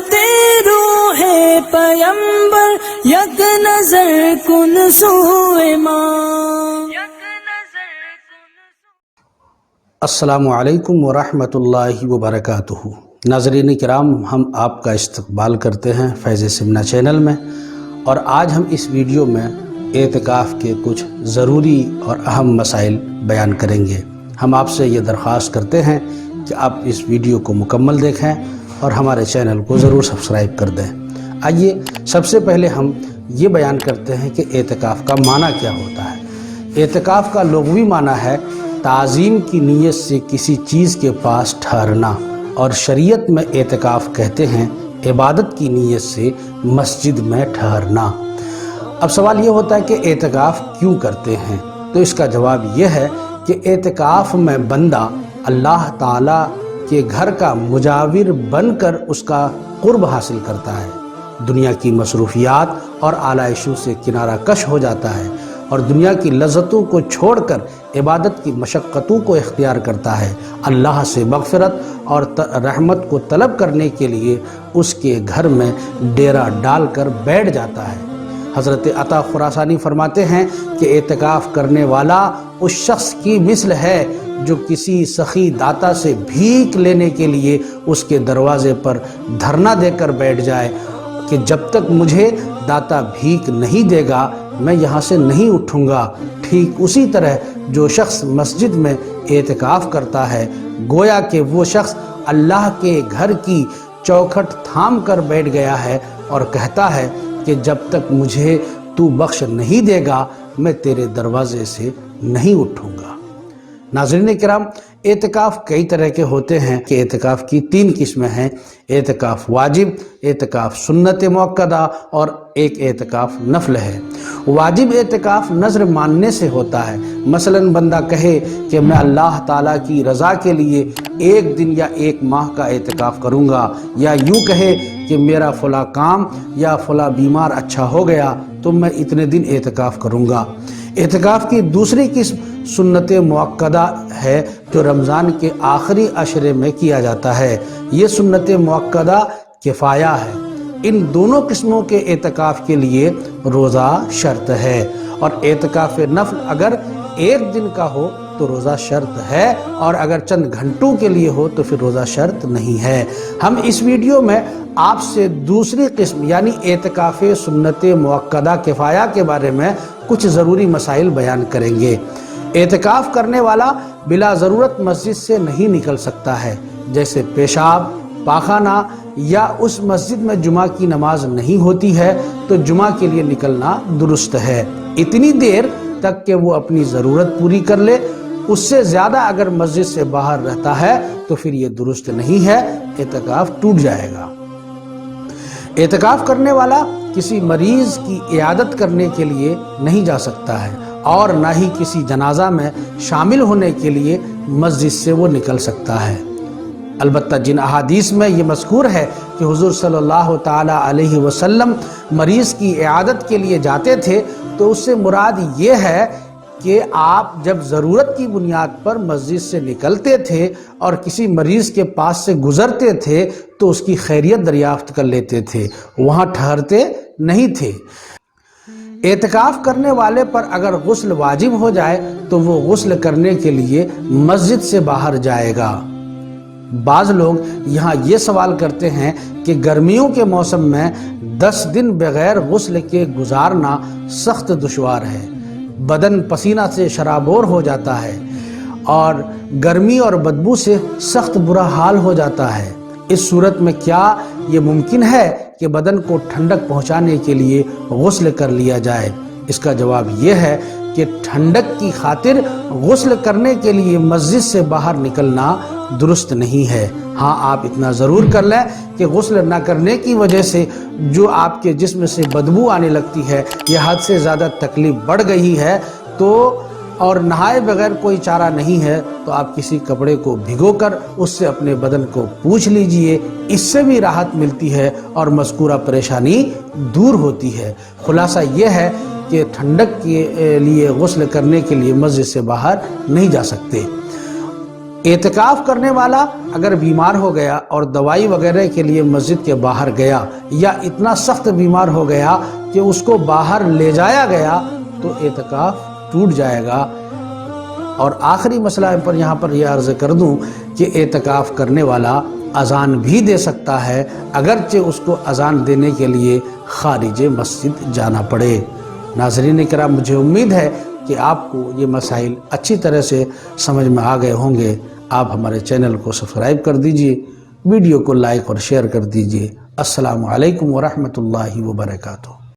हजरत रूह पैगंबर यक नजर कुन सूए माँ। अस्सलामु अलैकुम वरहमतुल्लाहि वबरकातुहू। नाज़रीन किराम, हम आपका इस्तक़बाल करते हैं फैज़ सिमना चैनल में, और आज हम इस वीडियो में एतिकाफ़ के कुछ ज़रूरी और अहम मसाइल बयान करेंगे। हम आपसे ये दरख्वास्त करते हैं कि आप इस वीडियो को मुकम्मल देखें और हमारे चैनल को ज़रूर सब्सक्राइब कर दें। आइए सबसे पहले हम ये बयान करते हैं कि एतिकाफ़ का माना क्या होता है। एतिकाफ़ का लुग़वी माना है ताज़ीम की नीयत से किसी चीज़ के पास ठहरना, और शरीयत में एतिकाफ़ कहते हैं इबादत की नीयत से मस्जिद में ठहरना। अब सवाल ये होता है कि एतिकाफ़ क्यों करते हैं, तो इसका जवाब ये है कि एतिकाफ़ में बंदा अल्लाह ताला के घर का मुजाविर बनकर उसका कुर्ब हासिल करता है, दुनिया की मसरूफियात और आलाइशों से किनारा कश हो जाता है, और दुनिया की लज़्ज़तों को छोड़कर इबादत की मशक्क़तों को इख्तियार करता है। अल्लाह से मग़फ़िरत और रहमत को तलब करने के लिए उसके घर में डेरा डालकर बैठ जाता है। हज़रत अता खुरासानी फरमाते हैं कि एतिकाफ़ करने वाला उस शख्स की मिसल है जो किसी सखी दाता से भीख लेने के लिए उसके दरवाज़े पर धरना देकर बैठ जाए कि जब तक मुझे दाता भीख नहीं देगा मैं यहाँ से नहीं उठूँगा। ठीक उसी तरह जो शख्स मस्जिद में एतिकाफ़ करता है, गोया कि वो शख्स अल्लाह के घर की चौखट थाम कर बैठ गया है और कहता है कि जब तक मुझे तू बख्श नहीं देगा मैं तेरे दरवाज़े से नहीं उठूँगा। नाज़रीन किराम, एतिकाफ़ कई तरह के होते हैं कि एतिकाफ़ की 3 किस्में हैं। एतिकाफ़ वाजिब, एतिकाफ़ सुन्नत मुअक्कदा और एक एतिकाफ़ नफल है। वाजिब एतिकाफ़ नज़र मानने से होता है। मसलन बंदा कहे कि मैं अल्लाह ताला की रज़ा के लिए 1 दिन या 1 माह का एतिकाफ़ करूँगा, या यूँ कहे कि मेरा फ़ला काम या फ़ला बीमार अच्छा हो गया तो मैं इतने दिन एतिकाफ़ करूँगा। एतिकाफ़ की दूसरी किस्म सुन्नत मुअक्कदा है जो रमज़ान के आखिरी अशरे में किया जाता है। ये सुन्नत मुअक्कदा किफ़ाया है। इन दोनों किस्मों के एतिकाफ़ के लिए रोज़ा शर्त है, और एतिकाफ़ नफल अगर 1 दिन का हो तो रोज़ा शर्त है, और अगर चंद घंटों के लिए हो तो फिर रोज़ा शर्त नहीं है। हम इस वीडियो में आपसे दूसरी किस्म यानी एतिकाफ़ सुन्नत मुअक्कदा किफ़ाया के बारे में कुछ ज़रूरी मसाइल बयान करेंगे। एतिकाफ़ करने वाला बिला ज़रूरत मस्जिद से नहीं निकल सकता है, जैसे पेशाब, पाखाना, या उस मस्जिद में जुमा की नमाज नहीं होती है तो जुमा के लिए निकलना दुरुस्त है। इतनी देर तक कि वो अपनी ज़रूरत पूरी कर ले। उससे ज़्यादा अगर मस्जिद से बाहर रहता है तो फिर ये दुरुस्त नहीं है, एतिकाफ़ टूट जाएगा। एतिकाफ़ करने वाला किसी मरीज़ की इयादत करने के लिए नहीं जा सकता है, और ना ही किसी जनाजा में शामिल होने के लिए मस्जिद से वो निकल सकता है। अलबत्ता जिन अहादीस में ये मज़कूर है कि हुज़ूर सल्लल्लाहु ताला अलैहि वसल्लम मरीज़ की इयादत के लिए जाते थे, तो उससे मुराद ये है कि आप जब ज़रूरत की बुनियाद पर मस्जिद से निकलते थे और किसी मरीज़ के पास से गुज़रते थे तो उसकी खैरियत दरियाफ़्त कर लेते थे, वहाँ ठहरते नहीं थे। एतिकाफ़ करने वाले पर अगर गुस्ल वाजिब हो जाए तो वो गुस्ल करने के लिए मस्जिद से बाहर जाएगा। बाज़ लोग यहाँ ये सवाल करते हैं कि गर्मियों के मौसम में 10 दिन बग़ैर गुस्ल के गुजारना सख्त दुश्वार है, बदन पसीना से शराबोर हो जाता है और गर्मी और बदबू से सख्त बुरा हाल हो जाता है। इस सूरत में क्या ये मुमकिन है कि बदन को ठंडक पहुँचाने के लिए गुस्ल कर लिया जाए? इसका जवाब ये है कि ठंडक की खातिर गुस्ल करने के लिए मस्जिद से बाहर निकलना दुरुस्त नहीं है। हाँ, आप इतना ज़रूर कर लें कि गुस्ल न करने की वजह से जो आपके जिस्म से बदबू आने लगती है, यह हद से ज़्यादा तकलीफ़ बढ़ गई है तो और नहाए बगैर कोई चारा नहीं है तो आप किसी कपड़े को भिगोकर उससे अपने बदन को पूछ लीजिए, इससे भी राहत मिलती है और मज़कूरा परेशानी दूर होती है। खुलासा ये है कि ठंडक के लिए गुस्ल करने के लिए मस्जिद से बाहर नहीं जा सकते। اعتکاف کرنے والا اگر بیمار ہو گیا اور دوائی وغیرہ کے لیے مسجد کے باہر گیا یا اتنا سخت بیمار ہو گیا کہ اس کو باہر لے جایا گیا تو اعتکاف ٹوٹ جائے گا۔ اور آخری مسئلہ پر یہاں پر یہ عرض کر دوں کہ اعتکاف کرنے والا اذان بھی دے سکتا ہے اگرچہ اس کو اذان دینے کے لیے خارج مسجد جانا پڑے۔ ناظرین کرام، مجھے امید ہے کہ آپ کو یہ مسائل اچھی طرح سے سمجھ میں آ گئے ہوں گے۔ آپ ہمارے چینل کو سبسکرائب کر دیجئے، ویڈیو کو لائک اور شیئر کر دیجئے۔ السلام علیکم ورحمۃ اللہ وبرکاتہ۔